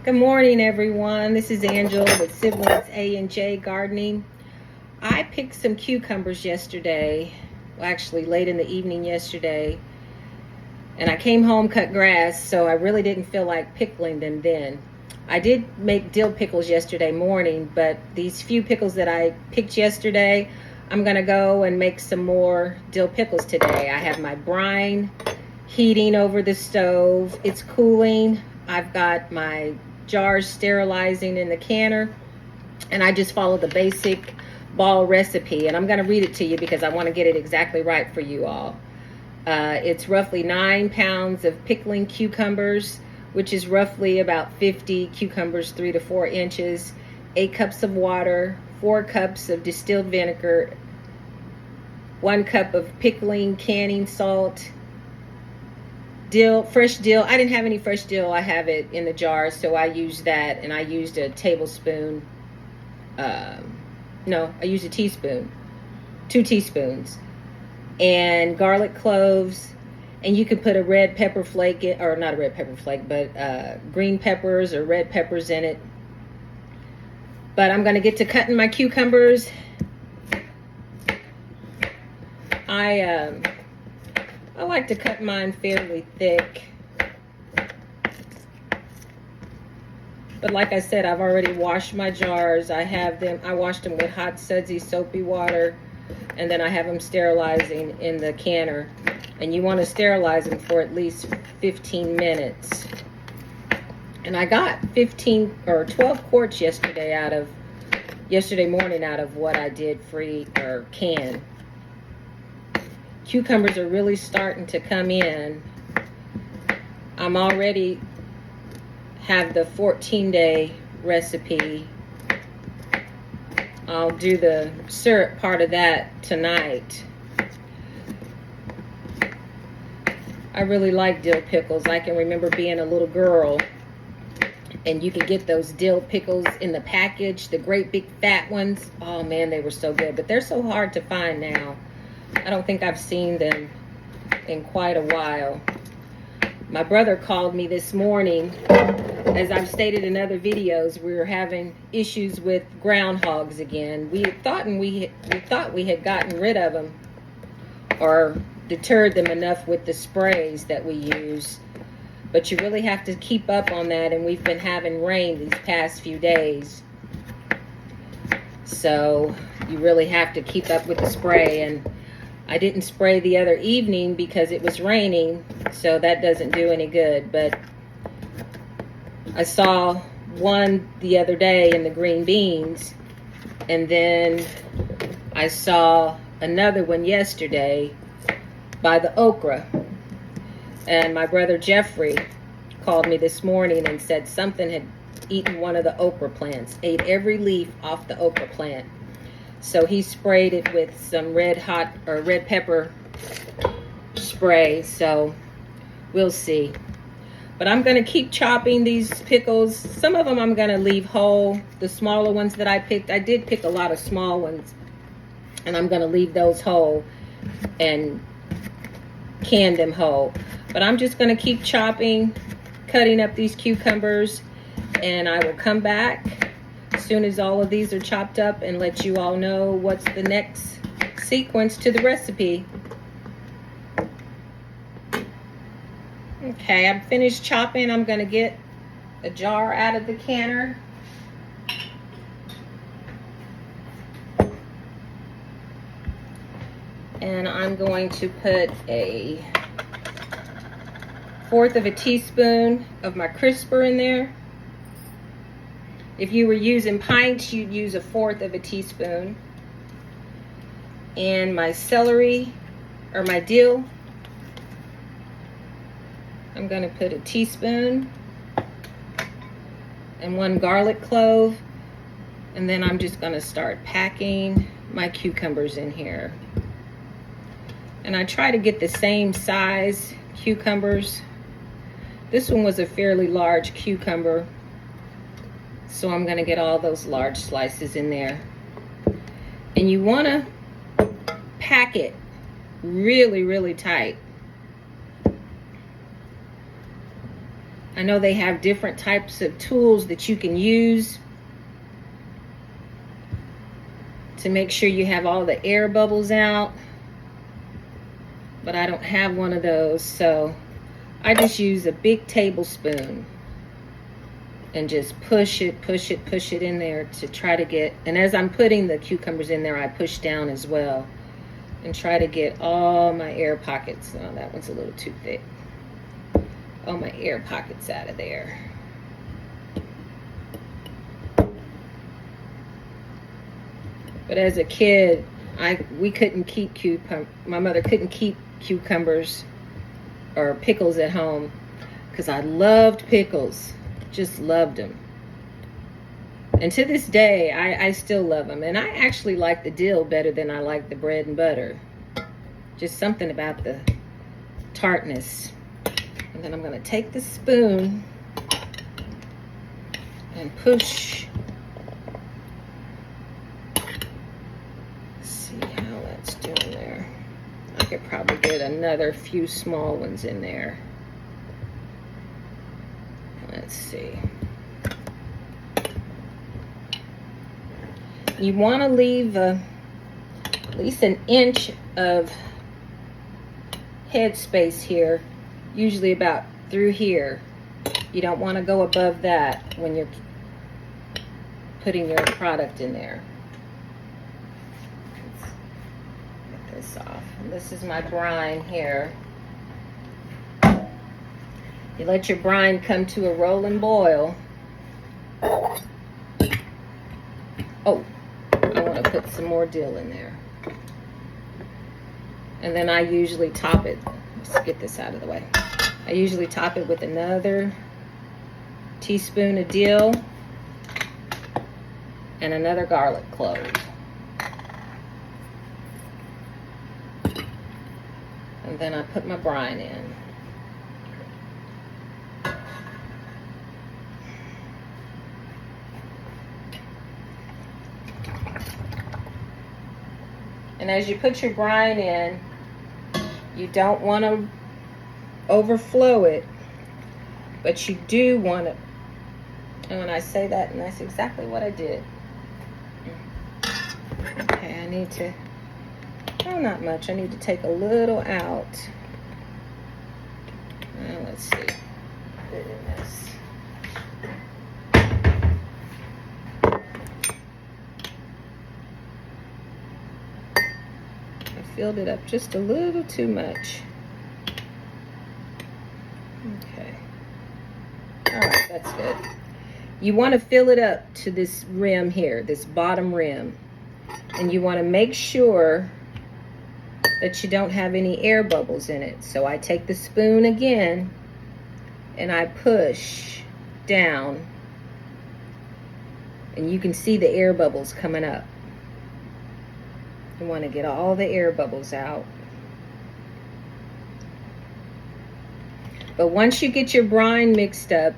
Good morning, everyone. This is Angela with Siblings A&J Gardening. I picked some cucumbers yesterday, well, actually late in the evening yesterday, and I came home, cut grass, so I really didn't feel like pickling them then. I did make dill pickles yesterday morning, but these few pickles that I picked yesterday, I'm gonna go and make some more dill pickles today. I have my brine heating over the stove. It's cooling. I've got my jars sterilizing in the canner, and I just follow the basic ball recipe, and I'm going to read it to you because I want to get it exactly right for you all. It's roughly 9 pounds of pickling cucumbers, which is roughly about 50 cucumbers, 3 to 4 inches, 8 cups of water, 4 cups of distilled vinegar, 1 cup of pickling canning salt, dill, fresh dill. I didn't have any fresh dill. I have it in the jar, so I used that, and I used a tablespoon. No, I used a teaspoon, 2 teaspoons, and garlic cloves. And you can put a red pepper flake, or not a red pepper flake, but green peppers or red peppers in it. But I'm going to get to cutting my cucumbers. I like to cut mine fairly thick. But like I said, I've already washed my jars. I washed them with hot, sudsy, soapy water, and then I have them sterilizing in the canner. And you want to sterilize them for at least 15 minutes. And I got 15 or 12 quarts yesterday morning out of what I did free or can. Cucumbers are really starting to come in. I'm already have the 14-day recipe. I'll do the syrup part of that tonight. I really like dill pickles. I can remember being a little girl, and you could get those dill pickles in the package, the great big fat ones. Oh man, they were so good, but they're so hard to find now. I don't think I've seen them in quite a while. My brother called me this morning. As I've stated in other videos, we were having issues with groundhogs again. We thought we had gotten rid of them or deterred them enough with the sprays that we use. But you really have to keep up on that, and we've been having rain these past few days. So you really have to keep up with the spray, and I didn't spray the other evening because it was raining, so that doesn't do any good. But I saw one the other day in the green beans, and then I saw another one yesterday by the okra. And my brother Jeffrey called me this morning and said something had eaten one of the okra plants, ate every leaf off the okra plant. So he sprayed it with some red pepper spray. So we'll see. But I'm going to keep chopping these pickles. Some of them I'm going to leave whole. The smaller ones that I picked, I did pick a lot of small ones, and I'm going to leave those whole and can them whole. But I'm just going to keep chopping, cutting up these cucumbers, and I will come back as soon as all of these are chopped up and let you all know what's the next sequence to the recipe. Okay, I'm finished chopping. I'm going to get a jar out of the canner. And I'm going to put a 1/4 of a teaspoon of my crisper in there. If you were using pints, you'd use a 1/4 of a teaspoon. And my celery, or my dill, I'm going to put a teaspoon, and 1 garlic clove. And then I'm just going to start packing my cucumbers in here. And I try to get the same size cucumbers. This one was a fairly large cucumber, so I'm going to get all those large slices in there. And you want to pack it really, really tight. I know they have different types of tools that you can use to make sure you have all the air bubbles out, but I don't have one of those, so I just use a big tablespoon and just push it in there to try to get, and as I'm putting the cucumbers in there, I push down as well and try to get all my air pockets. Oh, that one's a little too thick. All my air pockets out of there. But as a kid, we couldn't keep my mother couldn't keep cucumbers or pickles at home because I loved pickles. Just loved them. And to this day, I still love them. And I actually like the dill better than I like the bread and butter. Just something about the tartness. And then I'm going to take the spoon and push. See how that's doing there. I could probably get another few small ones in there. Let's see. You want to leave at least an inch of head space here, usually about through here. You don't want to go above that when you're putting your product in there. Let's get this off. And this is my brine here. You let your brine come to a rolling boil. Oh, I want to put some more dill in there. And then I usually top it. Let's get this out of the way. I usually top it with another teaspoon of dill and another garlic clove. And then I put my brine in. And as you put your brine in, you don't want to overflow it, but you do want to, and when I say that, and that's exactly what I did. Okay, I need to, oh, not much. I need to take a little out. Now, let's see. Put it in this. Filled it up just a little too much. Okay. All right, that's good. You want to fill it up to this rim here, this bottom rim. And you want to make sure that you don't have any air bubbles in it. So I take the spoon again and I push down. And you can see the air bubbles coming up. You want to get all the air bubbles out. But once you get your brine mixed up,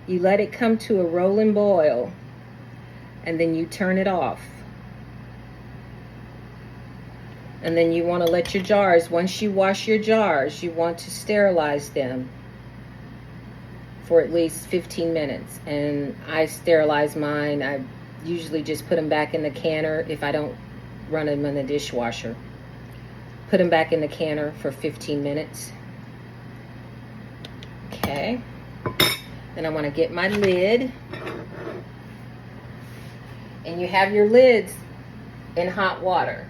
you let it come to a rolling boil, and then you turn it off. And then you want to let your jars, once you wash your jars, you want to sterilize them for at least 15 minutes. And I sterilize mine. I usually just put them back in the canner if I don't run them in the dishwasher. Put them back in the canner for 15 minutes. Okay. Then I want to get my lid. And you have your lids in hot water.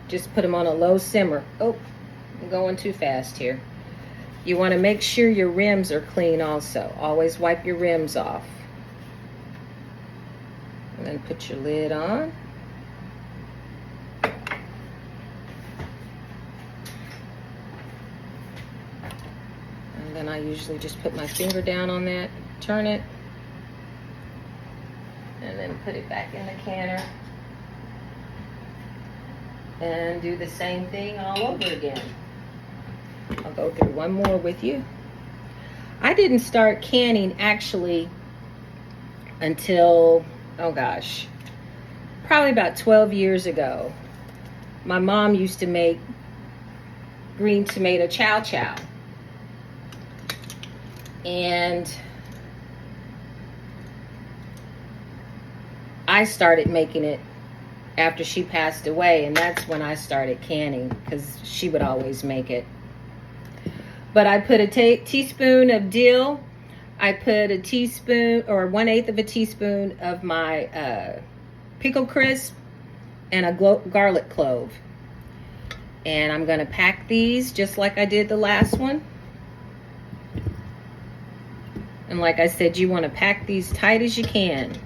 Just put them on a low simmer. Oh, I'm going too fast here. You want to make sure your rims are clean also. Always wipe your rims off. And then put your lid on. And then I usually just put my finger down on that, turn it, and then put it back in the canner. And do the same thing all over again. I'll go through one more with you. I didn't start canning actually until, oh gosh, probably about 12 years ago. My mom used to make green tomato chow chow. And I started making it after she passed away, and that's when I started canning, because she would always make it. But I put a teaspoon of dill. I put a teaspoon or 1/8 of a teaspoon of my pickle crisp and a garlic clove. And I'm going to pack these just like I did the last one. And like I said, you want to pack these tight as you can.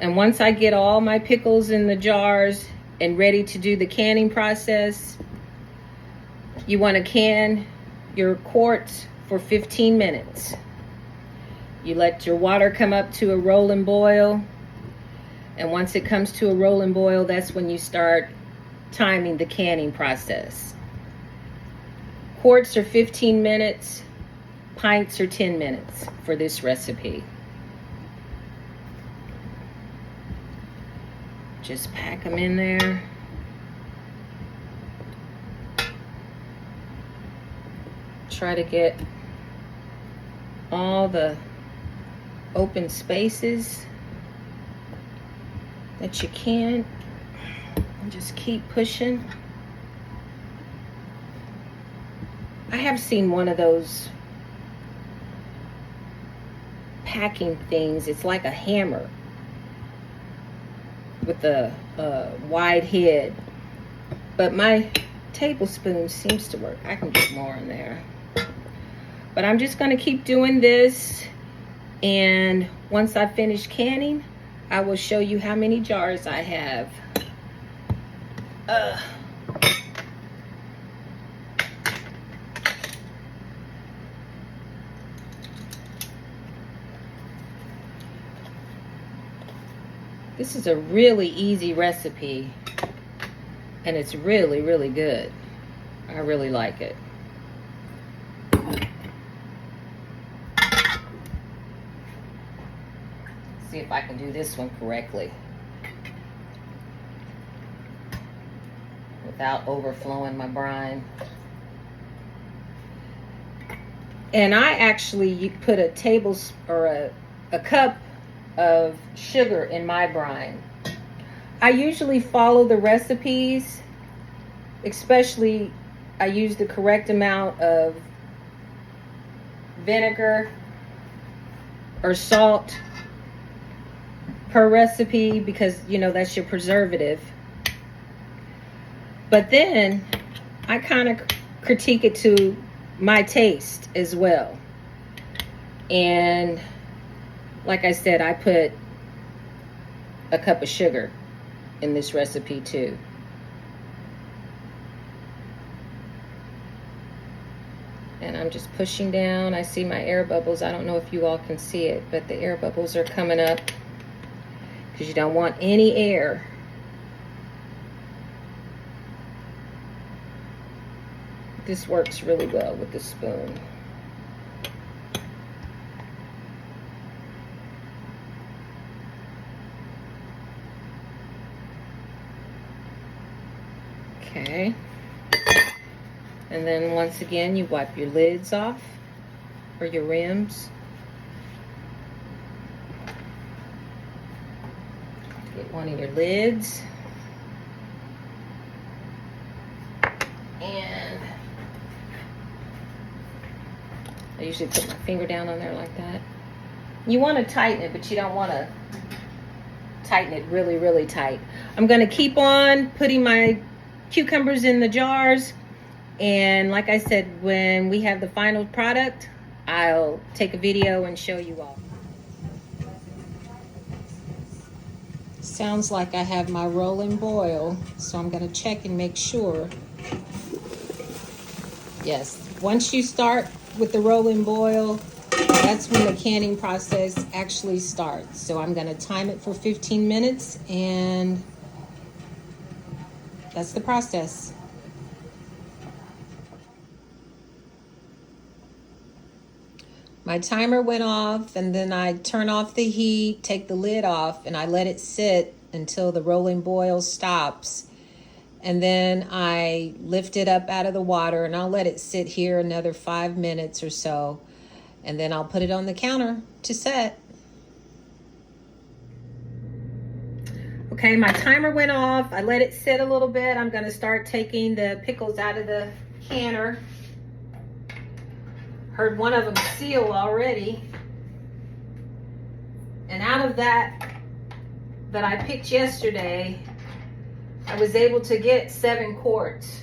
And once I get all my pickles in the jars and ready to do the canning process, you want to can your quarts for 15 minutes. You let your water come up to a rolling boil. And once it comes to a rolling boil, that's when you start timing the canning process. Quarts are 15 minutes, pints are 10 minutes for this recipe. Just pack them in there. Try to get all the open spaces that you can, and just keep pushing. I have seen one of those packing things. It's like a hammer with a wide head, but my tablespoon seems to work. I can get more in there, but I'm just going to keep doing this, and once I finish canning, I will show you how many jars I have. This is a really easy recipe, and it's really, really good. I really like it. See if I can do this one correctly without overflowing my brine. And I actually put a a cup of sugar in my brine. I usually follow the recipes, especially I use the correct amount of vinegar or salt per recipe, because you know that's your preservative. But then I kind of critique it to my taste as well. And like I said, I put a cup of sugar in this recipe too. And I'm just pushing down. I see my air bubbles. I don't know if you all can see it, but the air bubbles are coming up because you don't want any air. This works really well with the spoon. Okay. And then once again, you wipe your lids off, or your rims. Get one of your lids. And I usually put my finger down on there like that. You want to tighten it, but you don't want to tighten it really, really tight. I'm going to keep on putting my cucumbers in the jars, and like I said, when we have the final product, I'll take a video and show you all. Sounds like I have my rolling boil, so I'm going to check and make sure. Yes, once you start with the rolling boil, that's when the canning process actually starts. So I'm going to time it for 15 minutes, and that's the process. My timer went off, and then I turn off the heat, take the lid off, and I let it sit until the rolling boil stops. And then I lift it up out of the water and I'll let it sit here another 5 minutes or so. And then I'll put it on the counter to set. Okay, my timer went off. I let it sit a little bit. I'm gonna start taking the pickles out of the canner. Heard one of them seal already. And out of that I picked yesterday, I was able to get 7 quarts.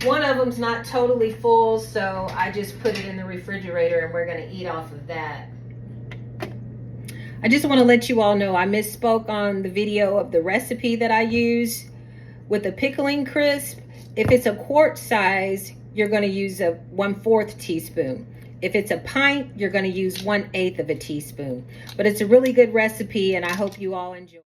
One of them's not totally full, so I just put it in the refrigerator and we're gonna eat off of that. I just want to let you all know I misspoke on the video of the recipe that I use with the pickling crisp. If it's a quart size, you're going to use a 1/4 teaspoon. If it's a pint, you're going to use 1/8 of a teaspoon. But it's a really good recipe and I hope you all enjoy.